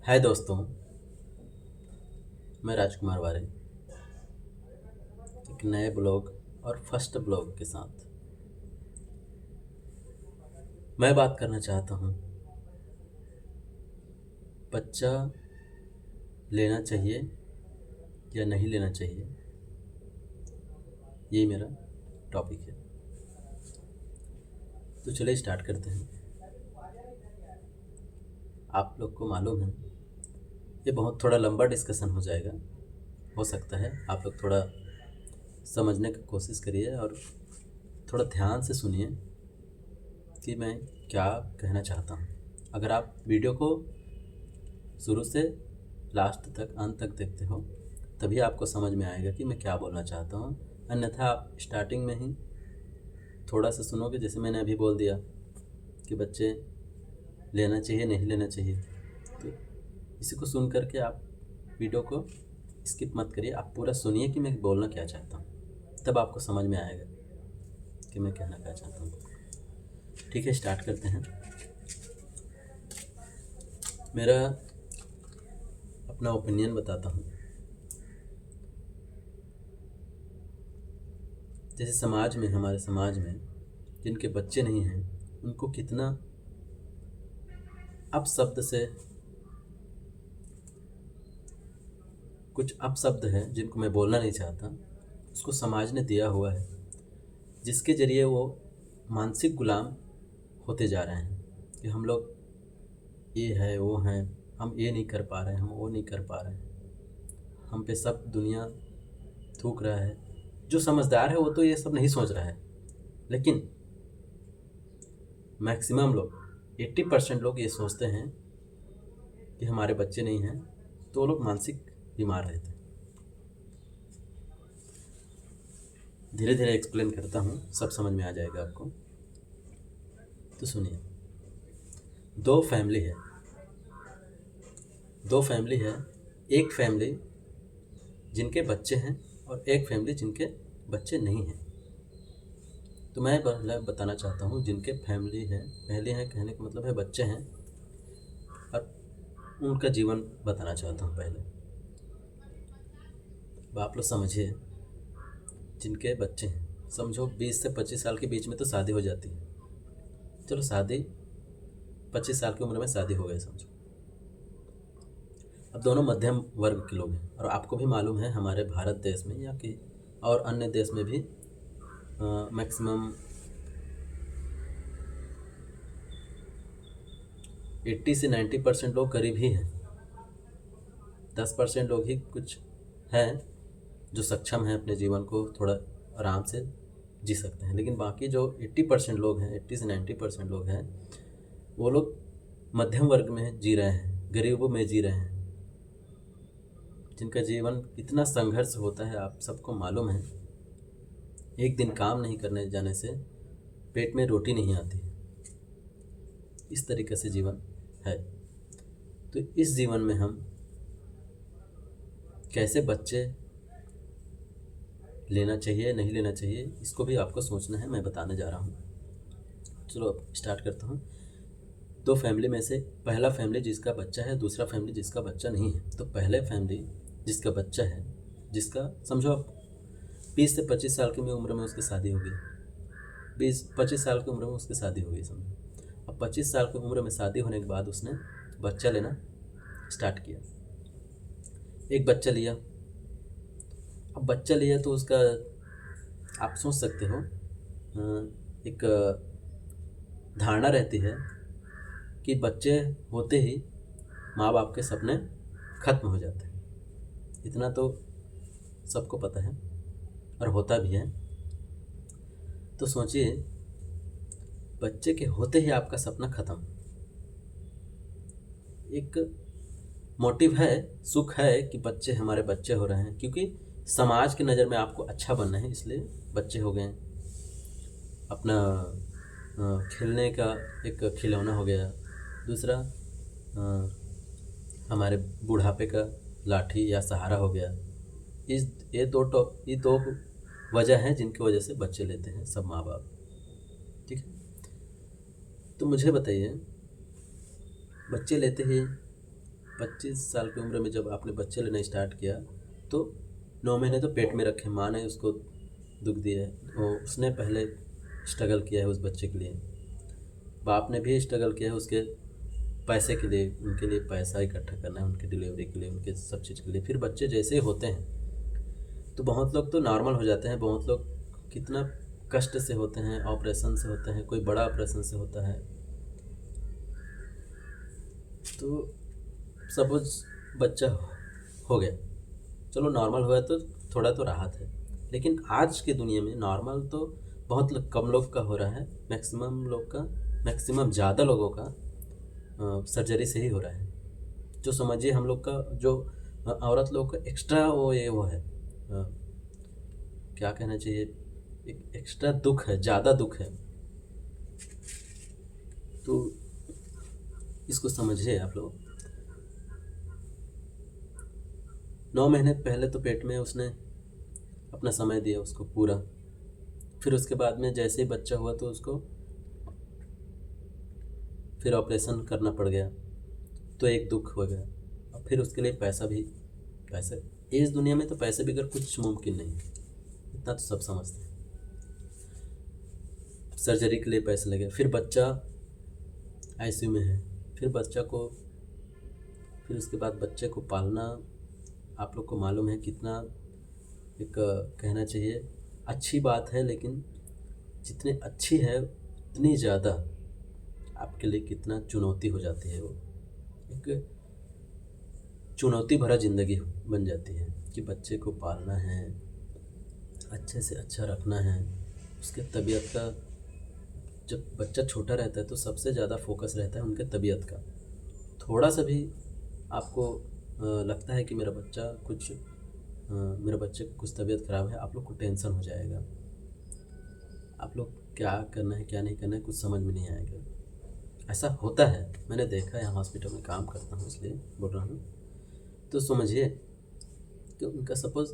हाय दोस्तों, मैं राजकुमार वारे एक नए ब्लॉग और फर्स्ट ब्लॉग के साथ मैं बात करना चाहता हूँ। बच्चा लेना चाहिए या नहीं लेना चाहिए, यही मेरा टॉपिक है। तो चलिए स्टार्ट करते हैं। आप लोग को मालूम है, ये बहुत थोड़ा लंबा डिस्कशन हो जाएगा। हो सकता है आप लोग थोड़ा समझने की कोशिश करिए और थोड़ा ध्यान से सुनिए कि मैं क्या कहना चाहता हूँ। अगर आप वीडियो को शुरू से लास्ट तक, अंत तक देखते हो, तभी आपको समझ में आएगा कि मैं क्या बोलना चाहता हूँ। अन्यथा आप स्टार्टिंग में ही थोड़ा सा सुनोगे, जैसे मैंने अभी बोल दिया कि बच्चे लेना चाहिए नहीं लेना चाहिए, तो इसी को सुन करके आप वीडियो को स्किप मत करिए। आप पूरा सुनिए कि मैं बोलना क्या चाहता हूँ, तब आपको समझ में आएगा कि मैं कहना क्या चाहता हूँ। ठीक है, स्टार्ट करते हैं। मेरा अपना ओपिनियन बताता हूँ। जैसे समाज में, हमारे समाज में जिनके बच्चे नहीं हैं, उनको कितना अपशब्द से, कुछ अपशब्द हैं जिनको मैं बोलना नहीं चाहता, उसको समाज ने दिया हुआ है, जिसके ज़रिए वो मानसिक गुलाम होते जा रहे हैं कि हम लोग ये है वो हैं, हम ये नहीं कर पा रहे हैं, हम वो नहीं कर पा रहे हैं, हम पे सब दुनिया थूक रहा है। जो समझदार है वो तो ये सब नहीं सोच रहा है, लेकिन मैक्सिमम लोग, 80% लोग ये सोचते हैं कि हमारे बच्चे नहीं हैं, तो वो लोग मानसिक बीमार रहते हैं। धीरे धीरे एक्सप्लेन करता हूँ, सब समझ में आ जाएगा आपको। तो सुनिए, दो फैमिली है, एक फैमिली जिनके बच्चे हैं और एक फैमिली जिनके बच्चे नहीं हैं। तो मैं पहले बताना चाहता हूँ जिनके फैमिली हैं कहने का मतलब है बच्चे हैं, और उनका जीवन बताना चाहता हूँ पहले। अब आप लोग समझिए, जिनके बच्चे हैं, समझो 20 से 25 साल के बीच में तो शादी हो जाती है। चलो शादी 25 साल की उम्र में शादी हो गई समझो। अब दोनों मध्यम वर्ग के लोग हैं, और आपको भी मालूम है हमारे भारत देश में या कि और अन्य देश में भी मैक्सिमम 80 से 90% लोग गरीब ही हैं। 10% लोग ही कुछ हैं जो सक्षम हैं अपने जीवन को थोड़ा आराम से जी सकते हैं, लेकिन बाकी जो 80% लोग हैं, 80 से 90% लोग हैं, वो लोग मध्यम वर्ग में जी रहे हैं, गरीबों में जी रहे हैं, जिनका जीवन कितना संघर्ष होता है आप सबको मालूम है। एक दिन काम नहीं करने जाने से पेट में रोटी नहीं आती, इस तरीके से जीवन है। तो इस जीवन में हम कैसे बच्चे लेना चाहिए नहीं लेना चाहिए, इसको भी आपको सोचना है, मैं बताने जा रहा हूँ। चलो अब स्टार्ट करता हूँ। दो फैमिली में से पहला फैमिली जिसका बच्चा है, दूसरा फैमिली जिसका बच्चा नहीं है। तो पहले फैमिली जिसका बच्चा है, जिसका समझो आप 20 से 25 साल की उम्र में उसकी शादी हो गई, 20-25 साल की उम्र में उसकी शादी हो गई समझो। अब 25 साल की उम्र में शादी होने के बाद उसने बच्चा लेना स्टार्ट किया। एक बच्चा लिया। अब बच्चा लिया तो उसका, आप सोच सकते हो, एक धारणा रहती है कि बच्चे होते ही माँ बाप के सपने खत्म हो जाते हैं। इतना तो सबको पता है और होता भी है। तो सोचिए, बच्चे के होते ही आपका सपना खत्म। एक मोटिव है, सुख है कि बच्चे, हमारे बच्चे हो रहे हैं, क्योंकि समाज की नज़र में आपको अच्छा बनना है, इसलिए बच्चे हो गए। अपना खेलने का एक खिलौना हो गया, दूसरा हमारे बुढ़ापे का लाठी या सहारा हो गया। इस ये दो वजह हैं जिनकी वजह से बच्चे लेते हैं सब माँ बाप। ठीक है, तो मुझे बताइए, बच्चे लेते ही 25 साल की उम्र में जब आपने बच्चे लेना स्टार्ट किया तो 9 महीने तो पेट में रखे, माँ ने उसको दुख दिया है, वो उसने पहले स्ट्रगल किया है उस बच्चे के लिए, बाप ने भी स्ट्रगल किया है उसके पैसे के लिए, उनके लिए पैसा इकट्ठा करना है, उनकी डिलीवरी के लिए, उनके सब चीज़ के लिए। फिर बच्चे जैसे ही होते हैं तो बहुत लोग तो नॉर्मल हो जाते हैं, बहुत लोग कितना कष्ट से होते हैं, ऑपरेशन से होते हैं, कोई बड़ा ऑपरेशन से होता है। तो सपोज बच्चा हो गया, चलो नॉर्मल हुआ तो थोड़ा तो राहत है, लेकिन आज की दुनिया में नॉर्मल तो बहुत कम लोग का हो रहा है, मैक्सिमम लोग का, मैक्सिमम ज़्यादा लोगों का सर्जरी से ही हो रहा है। जो समझिए हम लोग का जो औरत लोग का एक्स्ट्रा वो है, क्या कहना चाहिए, एक एक्स्ट्रा दुख है, ज़्यादा दुख है। तो इसको समझिए आप लोग। 9 महीने पहले तो पेट में उसने अपना समय दिया उसको पूरा, फिर उसके बाद में जैसे ही बच्चा हुआ तो उसको फिर ऑपरेशन करना पड़ गया, तो एक दुख हो गया। और फिर उसके लिए पैसा भी, पैसे इस दुनिया में तो पैसे बगैर कुछ मुमकिन नहीं है, इतना तो सब समझते हैं। सर्जरी के लिए पैसे लगे, फिर बच्चा आईसीयू में है, फिर बच्चा को, फिर उसके बाद बच्चे को पालना आप लोग को मालूम है कितना, एक कहना चाहिए अच्छी बात है, लेकिन जितनी अच्छी है उतनी ज़्यादा आपके लिए कितना चुनौती हो जाती है। वो एक चुनौती भरा ज़िंदगी बन जाती है कि बच्चे को पालना है, अच्छे से अच्छा रखना है, उसके तबीयत का, जब बच्चा छोटा रहता है तो सबसे ज़्यादा फोकस रहता है उनके तबीयत का। थोड़ा सा भी आपको लगता है कि मेरा बच्चे को कुछ तबीयत ख़राब है, आप लोग को टेंशन हो जाएगा, आप लोग क्या करना है क्या नहीं करना है कुछ समझ में नहीं आएगा। ऐसा होता है, मैंने देखा है, हॉस्पिटल में काम करता हूँ इसलिए बोल रहा हूँ। तो समझिए कि उनका सपोज़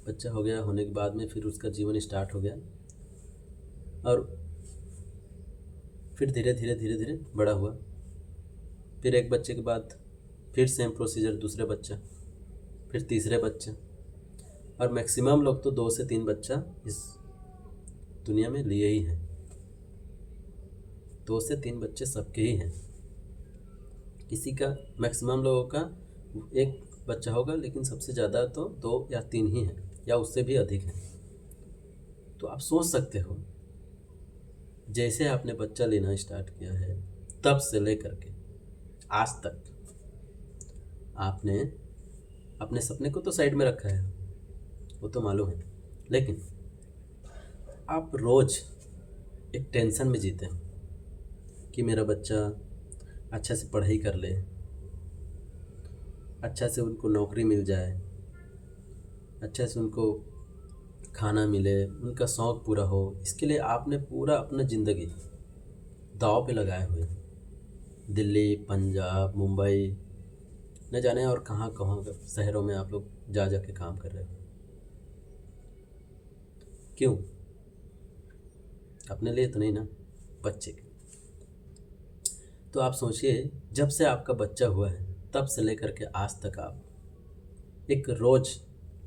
बच्चा हो गया, होने के बाद में फिर उसका जीवन स्टार्ट हो गया, और फिर धीरे धीरे धीरे धीरे बड़ा हुआ, फिर एक बच्चे के बाद फिर सेम प्रोसीजर, दूसरे बच्चा, फिर तीसरे बच्चा, और मैक्सिमम लोग तो 2 से 3 बच्चा इस दुनिया में लिए ही हैं। 2 से 3 बच्चे सबके ही हैं, किसी का, मैक्सिमम लोगों का एक बच्चा होगा, लेकिन सबसे ज़्यादा तो 2 या 3 ही हैं, या उससे भी अधिक हैं। तो आप सोच सकते हो, जैसे आपने बच्चा लेना स्टार्ट किया है तब से लेकर के आज तक आपने अपने सपने को तो साइड में रखा है, वो तो मालूम है, लेकिन आप रोज़ एक टेंशन में जीते हो कि मेरा बच्चा अच्छा से पढ़ाई कर ले, अच्छा से उनको नौकरी मिल जाए, अच्छा से उनको खाना मिले, उनका शौक़ पूरा हो। इसके लिए आपने पूरा अपना ज़िंदगी दांव पे लगाए हुए हैं। दिल्ली, पंजाब, मुंबई, न जाने और कहाँ कहाँ शहरों में आप लोग जा जा के काम कर रहे हो। क्यों? अपने लिए तो नहीं ना, बच्चे के। तो आप सोचिए, जब से आपका बच्चा हुआ है तब से लेकर के आज तक आप एक रोज़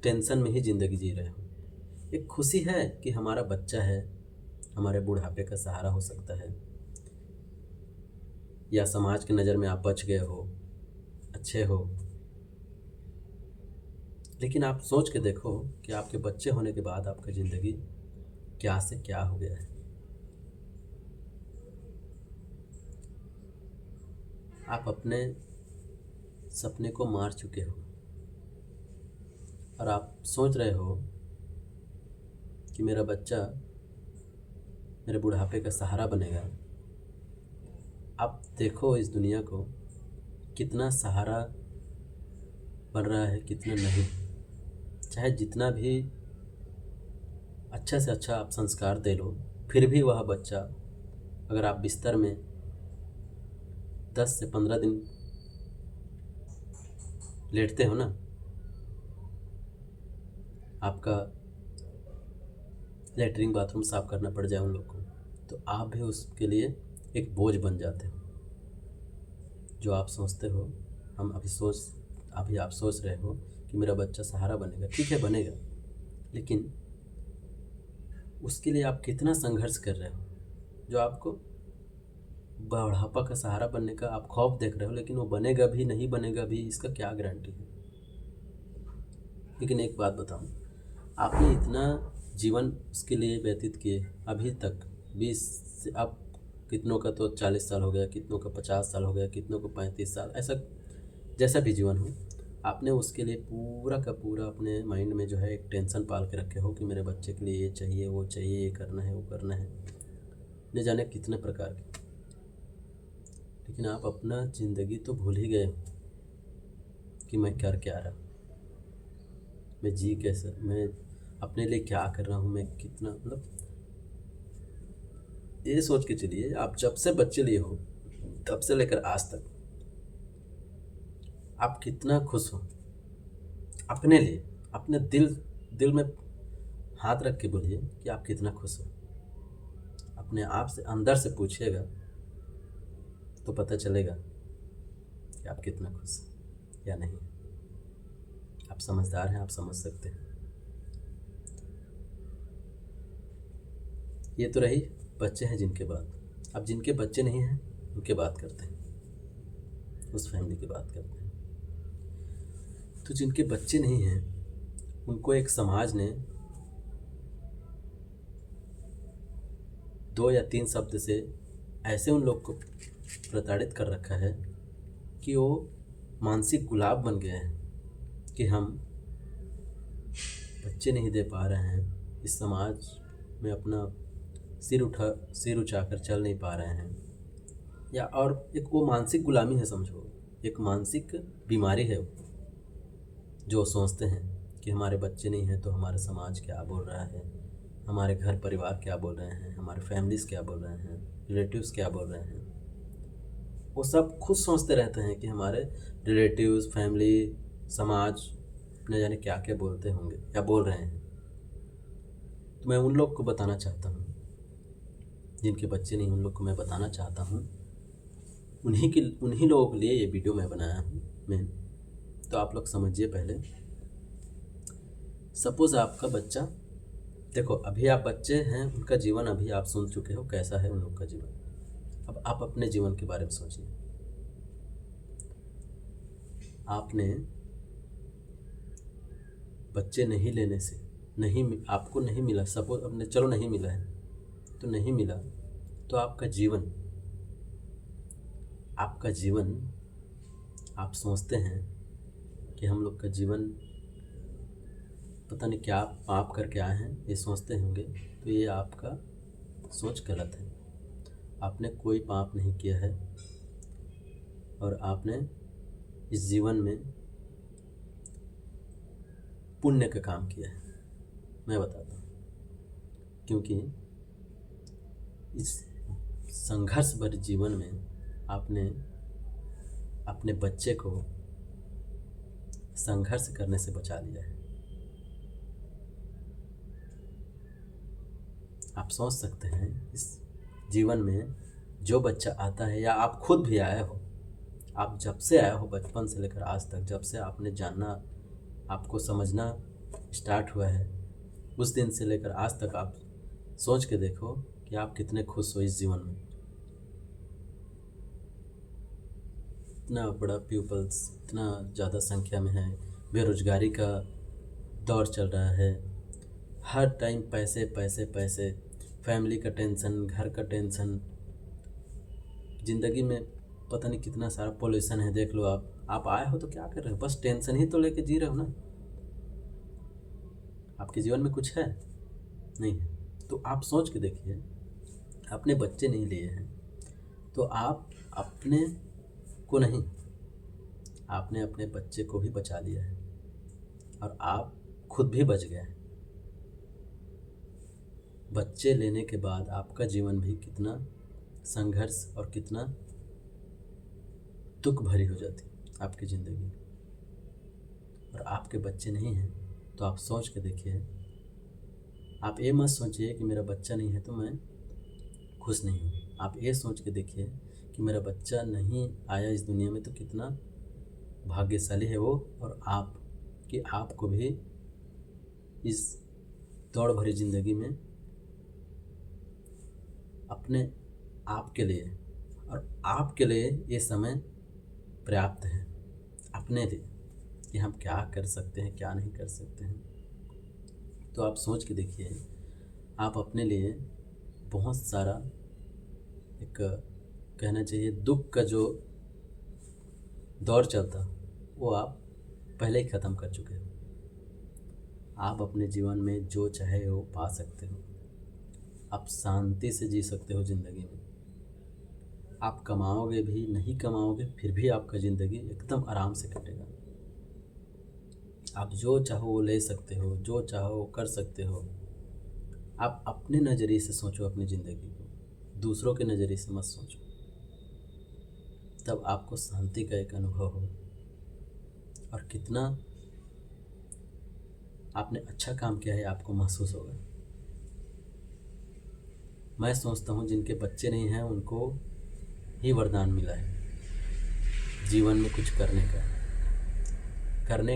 टेंशन में ही ज़िंदगी जी रहे हो। एक खुशी है कि हमारा बच्चा है, हमारे बुढ़ापे का सहारा हो सकता है, या समाज की नज़र में आप बच गए हो, अच्छे हो। लेकिन आप सोच के देखो कि आपके बच्चे होने के बाद आपका ज़िंदगी क्या से क्या हो गया है। आप अपने सपने को मार चुके हो, और आप सोच रहे हो कि मेरा बच्चा मेरे बुढ़ापे का सहारा बनेगा। आप देखो इस दुनिया को, कितना सहारा बन रहा है, कितना नहीं। चाहे जितना भी अच्छा से अच्छा आप संस्कार दे लो, फिर भी वह बच्चा, अगर आप बिस्तर में 10 से 15 दिन लेटते हो ना, आपका लेटरिन बाथरूम साफ़ करना पड़ जाए उन लोग को, तो आप भी उसके लिए एक बोझ बन जाते हो। जो आप सोचते हो हम अभी आप सोच रहे हो कि मेरा बच्चा सहारा बनेगा, ठीक है बनेगा, लेकिन उसके लिए आप कितना संघर्ष कर रहे हो। जो आपको बुढ़ापा का सहारा बनने का आप खौफ देख रहे हो, लेकिन वो बनेगा भी नहीं बनेगा भी, इसका क्या गारंटी है। लेकिन एक बात बताऊं, आपने इतना जीवन उसके लिए व्यतीत किए अभी तक, 20 से अब कितनों का तो 40 साल हो गया, कितनों का 50 साल हो गया, कितनों को 35 साल, ऐसा जैसा भी जीवन हो, आपने उसके लिए पूरा का पूरा अपने माइंड में जो है एक टेंशन पाल के रखे हो कि मेरे बच्चे के लिए ये चाहिए वो चाहिए, ये करना है वो करना है, न जाने कितने प्रकार के। लेकिन आप अपना ज़िंदगी तो भूल ही गए कि मैं कर क्या रहा, मैं जी कैसे, मैं अपने लिए क्या कर रहा हूँ, मैं कितना, मतलब ये सोच के चलिए आप जब से बच्चे लिए हो तब से लेकर आज तक आप कितना खुश हो अपने लिए। अपने दिल में हाथ रख के बोलिए कि आप कितना खुश हो। अपने आप से अंदर से पूछिएगा तो पता चलेगा कि आप कितना खुश हैं या नहीं। आप समझदार हैं, आप समझ सकते हैं। ये तो रही बच्चे हैं जिनके बाद। अब जिनके बच्चे नहीं हैं उनके बात करते हैं, उस फैमिली की बात करते हैं। तो जिनके बच्चे नहीं हैं उनको एक समाज ने 2 या 3 शब्द से ऐसे उन लोग को प्रताड़ित कर रखा है कि वो मानसिक गुलाब बन गए हैं कि हम बच्चे नहीं दे पा रहे हैं, इस समाज में अपना सिर उठाकर चल नहीं पा रहे हैं, या और एक वो मानसिक गुलामी है, समझो एक मानसिक बीमारी है जो सोचते हैं कि हमारे बच्चे नहीं हैं तो हमारा समाज क्या बोल रहा है, हमारे घर परिवार क्या बोल रहे हैं, हमारे फैमिलीज़ क्या बोल रहे हैं, रिलेटिव्स क्या बोल रहे हैं। वो सब खुद सोचते रहते हैं कि हमारे रिलेटिव्स, फैमिली, समाज न जाने क्या क्या बोलते होंगे या बोल रहे हैं। तो मैं उन लोग को बताना चाहता हूँ जिनके बच्चे नहीं, उन लोग को मैं बताना चाहता हूँ, उन्हीं लोगों के लिए ये वीडियो मैं बनाया हूँ मैं। तो आप लोग समझिए पहले, सपोज़ आपका बच्चा, देखो अभी आप बच्चे हैं, उनका जीवन अभी आप सुन चुके हो कैसा है उन लोग का जीवन। अब आप अपने जीवन के बारे में सोचिए। आपने बच्चे नहीं लेने से आपको नहीं मिला, सपोज अपने चलो नहीं मिला है तो नहीं मिला, तो आपका जीवन आप सोचते हैं कि हम लोग का जीवन पता नहीं क्या पाप करके आए हैं, ये सोचते होंगे। तो ये आपका सोच गलत है। आपने कोई पाप नहीं किया है और आपने इस जीवन में पुण्य का काम किया है। मैं बताता हूँ, क्योंकि इस संघर्ष भरे जीवन में आपने अपने बच्चे को संघर्ष करने से बचा लिया है। आप सोच सकते हैं इस जीवन में जो बच्चा आता है, या आप खुद भी आए हो, आप जब से आए हो बचपन से लेकर आज तक, जब से आपने जानना, आपको समझना स्टार्ट हुआ है, उस दिन से लेकर आज तक आप सोच के देखो कि आप कितने खुश हो इस जीवन में। इतना बड़ा पीपल्स, इतना ज़्यादा संख्या में है, बेरोजगारी का दौर चल रहा है, हर टाइम पैसे पैसे पैसे, फैमिली का टेंशन, घर का टेंशन, ज़िंदगी में पता नहीं कितना सारा पॉल्यूशन है। देख लो आप आए हो तो क्या कर रहे हो, बस टेंशन ही तो लेके जी रहे हो ना। आपके जीवन में कुछ है नहीं है। तो आप सोच के देखिए, अपने बच्चे नहीं लिए हैं तो आप अपने को नहीं, आपने अपने बच्चे को भी बचा लिया है और आप खुद भी बच गए हैं। बच्चे लेने के बाद आपका जीवन भी कितना संघर्ष और कितना दुख भरी हो जाती आपकी ज़िंदगी। और आपके बच्चे नहीं हैं तो आप सोच के देखिए, आप ये मत सोचिए कि मेरा बच्चा नहीं है तो मैं खुश नहीं हूँ। आप ये सोच के देखिए कि मेरा बच्चा नहीं आया इस दुनिया में तो कितना भाग्यशाली है वो, और आप कि आपको भी इस दौड़ भरी ज़िंदगी में अपने आप के लिए, और आपके लिए ये समय पर्याप्त है अपने लिए, कि हम क्या कर सकते हैं क्या नहीं कर सकते हैं। तो आप सोच के देखिए, आप अपने लिए बहुत सारा, एक कहना चाहिए दुख का जो दौर चलता, वो आप पहले ही ख़त्म कर चुके हो। आप अपने जीवन में जो चाहे वो पा सकते हो, आप शांति से जी सकते हो ज़िंदगी में। आप कमाओगे भी नहीं कमाओगे फिर भी आपका ज़िंदगी एकदम आराम से कटेगा। आप जो चाहो वो ले सकते हो, जो चाहो वो कर सकते हो। आप अपने नज़रिए से सोचो अपनी ज़िंदगी को, दूसरों के नज़रिए से मत सोचो, तब आपको शांति का एक अनुभव हो, और कितना आपने अच्छा काम किया है आपको महसूस होगा। मैं सोचता हूँ जिनके बच्चे नहीं हैं उनको ही वरदान मिला है जीवन में कुछ करने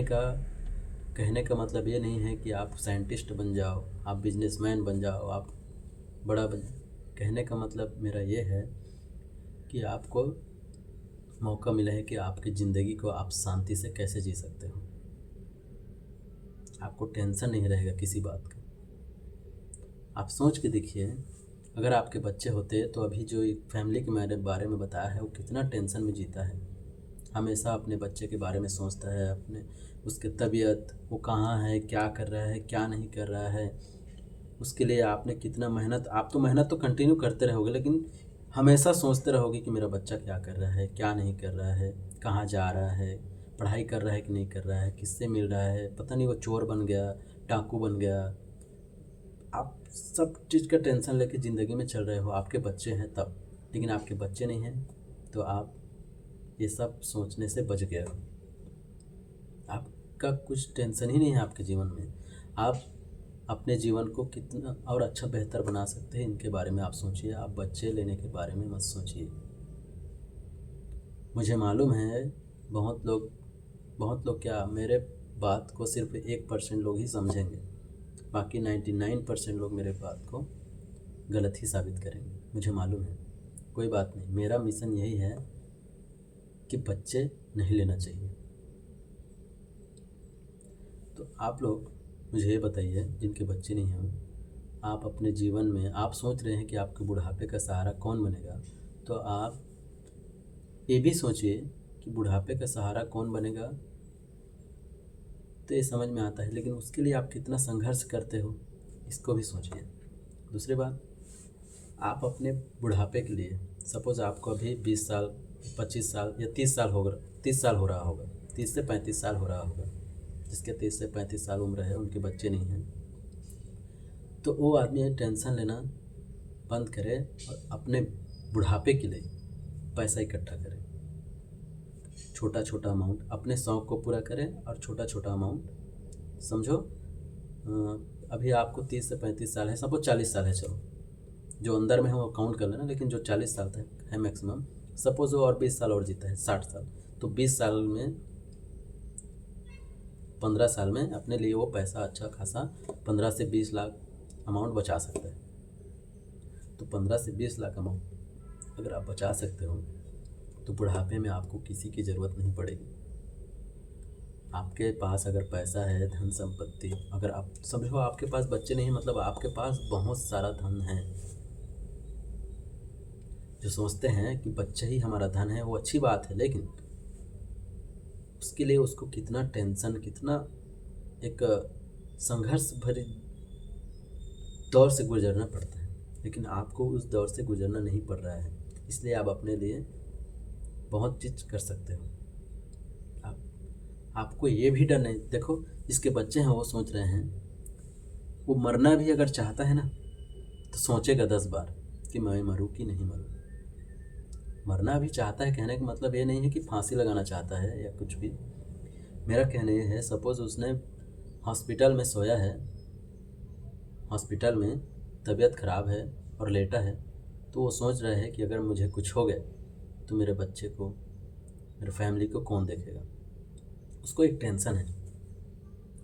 का कहने का मतलब ये नहीं है कि आप साइंटिस्ट बन जाओ, आप बिजनेसमैन बन जाओ, आप बड़ा बन जाओ। कहने का मतलब मेरा ये है कि आपको मौका मिला है कि आपकी ज़िंदगी को आप शांति से कैसे जी सकते हो। आपको टेंशन नहीं रहेगा किसी बात का। आप सोच के देखिए, अगर आपके बच्चे होते तो अभी जो एक फैमिली के मेरे बारे में बताया है, वो कितना टेंशन में जीता है। हमेशा अपने बच्चे के बारे में सोचता है, अपने उसकी तबीयत, वो कहाँ है, क्या कर रहा है, क्या नहीं कर रहा है। उसके लिए आपने कितना मेहनत, आप तो मेहनत तो कंटिन्यू करते रहोगे, लेकिन हमेशा सोचते रहोगे कि मेरा बच्चा क्या कर रहा है, क्या नहीं कर रहा है, कहाँ जा रहा है, पढ़ाई कर रहा है कि नहीं कर रहा है, किससे मिल रहा है, पता नहीं वो चोर बन गया, डाकू बन गया। आप सब चीज़ का टेंशन लेके ज़िंदगी में चल रहे हो। आपके बच्चे हैं तब, लेकिन आपके बच्चे नहीं हैं तो आप ये सब सोचने से बच गए हो। आपका कुछ टेंशन ही नहीं है आपके जीवन में। आप अपने जीवन को कितना और अच्छा बेहतर बना सकते हैं, इनके बारे में आप सोचिए। आप बच्चे लेने के बारे में मत सोचिए। मुझे मालूम है बहुत लोग क्या, मेरे बात को सिर्फ 1% लोग ही समझेंगे, बाकी 99% लोग मेरे बात को गलत ही साबित करेंगे। मुझे मालूम है, कोई बात नहीं। मेरा मिशन यही है कि बच्चे नहीं लेना चाहिए। तो आप लोग मुझे ये बताइए, जिनके बच्चे नहीं हैं, आप अपने जीवन में आप सोच रहे हैं कि आपके बुढ़ापे का सहारा कौन बनेगा, तो आप ये भी सोचिए कि बुढ़ापे का सहारा कौन बनेगा। तो ये समझ में आता है, लेकिन उसके लिए आप कितना संघर्ष करते हो, इसको भी सोचिए। दूसरी बात, आप अपने बुढ़ापे के लिए, सपोज़ आपको अभी 20 साल, 25 साल या 30 साल होगा, 30 साल हो रहा होगा, 30 से 35 साल हो रहा होगा। जिसके 30 से 35 साल उम्र है, उनके बच्चे नहीं हैं, तो वो आदमी टेंशन लेना बंद करे और अपने बुढ़ापे के लिए पैसा इकट्ठा करे। छोटा छोटा अमाउंट अपने शौक़ को पूरा करें, और छोटा छोटा अमाउंट समझो। अभी आपको 30 से 35 साल है, सपोज 40 साल है, चलो जो अंदर में है वो काउंट कर लेना, लेकिन जो 40 साल तक है मैक्सिमम, सपोज वो और 20 साल और जीता है, 60 साल, तो 20 साल में 15 साल में अपने लिए वो पैसा अच्छा खासा 15 से 20 लाख अमाउंट बचा सकता है। तो 15 से 20 लाख अमाउंट अगर आप बचा सकते हो, तो बुढ़ापे में आपको किसी की ज़रूरत नहीं पड़ेगी। आपके पास अगर पैसा है, धन संपत्ति, अगर आप समझो आपके पास बच्चे नहीं, मतलब आपके पास बहुत सारा धन है। जो सोचते हैं कि बच्चा ही हमारा धन है, वो अच्छी बात है, लेकिन उसके लिए उसको कितना टेंशन, कितना एक संघर्ष भरी दौर से गुजरना पड़ता है। लेकिन आपको उस दौर से गुजरना नहीं पड़ रहा है, इसलिए आप अपने लिए बहुत चीज़ कर सकते हो। आपको ये भी डर नहीं, देखो जिसके बच्चे हैं वो सोच रहे हैं, वो मरना भी अगर चाहता है ना, तो सोचेगा 10 बार कि मैं मरूँ कि नहीं मरूँ। मरना भी चाहता है, कहने का मतलब ये नहीं है कि फांसी लगाना चाहता है या कुछ भी। मेरा कहना ये है, सपोज़ उसने हॉस्पिटल में सोया है, हॉस्पिटल में तबीयत ख़राब है और लेटा है, तो वो सोच रहा है कि अगर मुझे कुछ हो गया तो मेरे बच्चे को, मेरे फैमिली को कौन देखेगा। उसको एक टेंशन है,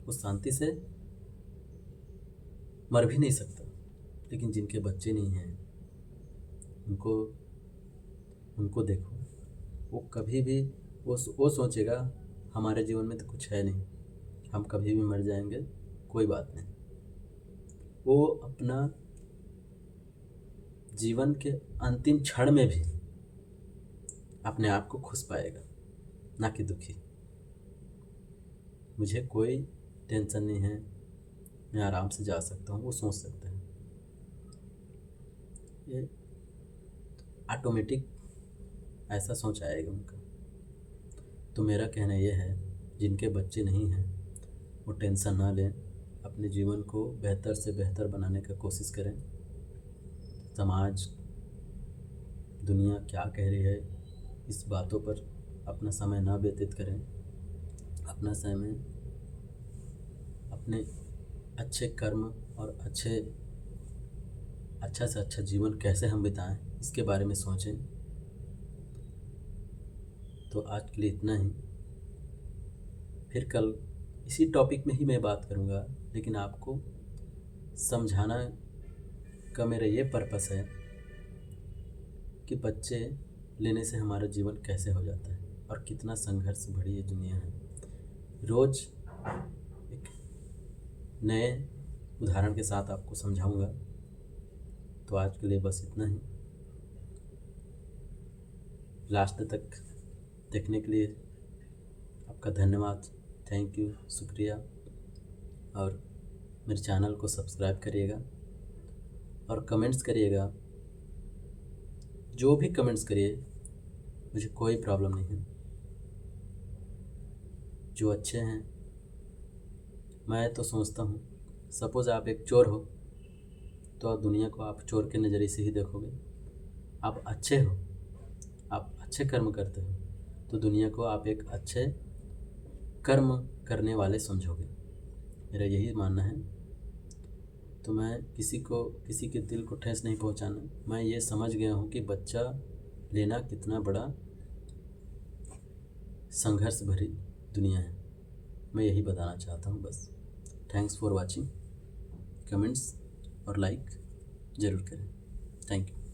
वो शांति से मर भी नहीं सकता। लेकिन जिनके बच्चे नहीं हैं, उनको उनको देखो, वो कभी भी वो सोचेगा हमारे जीवन में तो कुछ है नहीं, हम कभी भी मर जाएंगे, कोई बात नहीं। वो अपना जीवन के अंतिम क्षण में भी अपने आप को खुश पाएगा, ना कि दुखी। मुझे कोई टेंशन नहीं है, मैं आराम से जा सकता हूँ, वो सोच सकते हैं। ये ऑटोमेटिक ऐसा सोच आएगा उनका। तो मेरा कहना ये है, जिनके बच्चे नहीं हैं वो टेंशन ना लें, अपने जीवन को बेहतर से बेहतर बनाने का कोशिश करें। समाज, दुनिया क्या कह रही है, इस बातों पर अपना समय ना व्यतीत करें। अपना समय अपने अच्छे कर्म और अच्छा से अच्छा जीवन कैसे हम बिताएं, इसके बारे में सोचें। तो आज के लिए इतना ही। फिर कल इसी टॉपिक में ही मैं बात करूँगा, लेकिन आपको समझाना का मेरा ये पर्पस है कि बच्चे लेने से हमारा जीवन कैसे हो जाता है और कितना संघर्ष भरी ये दुनिया है। रोज़ एक नए उदाहरण के साथ आपको समझाऊंगा। तो आज के लिए बस इतना ही। लास्ट तक देखने के लिए आपका धन्यवाद, थैंक यू, शुक्रिया। और मेरे चैनल को सब्सक्राइब करिएगा और कमेंट्स करिएगा। जो भी कमेंट्स करिए, मुझे कोई प्रॉब्लम नहीं है। जो अच्छे हैं, मैं तो सोचता हूँ, सपोज़ आप एक चोर हो तो दुनिया को आप चोर के नज़रिए से ही देखोगे। आप अच्छे हो, आप अच्छे कर्म करते हो तो दुनिया को आप एक अच्छे कर्म करने वाले समझोगे। मेरा यही मानना है। तो मैं किसी के दिल को ठेस नहीं पहुंचाना। मैं ये समझ गया हूँ कि बच्चा लेना कितना बड़ा संघर्ष भरी दुनिया है। मैं यही बताना चाहता हूँ बस। Thanks for watching. कमेंट्स और लाइक ज़रूर करें। Thank you.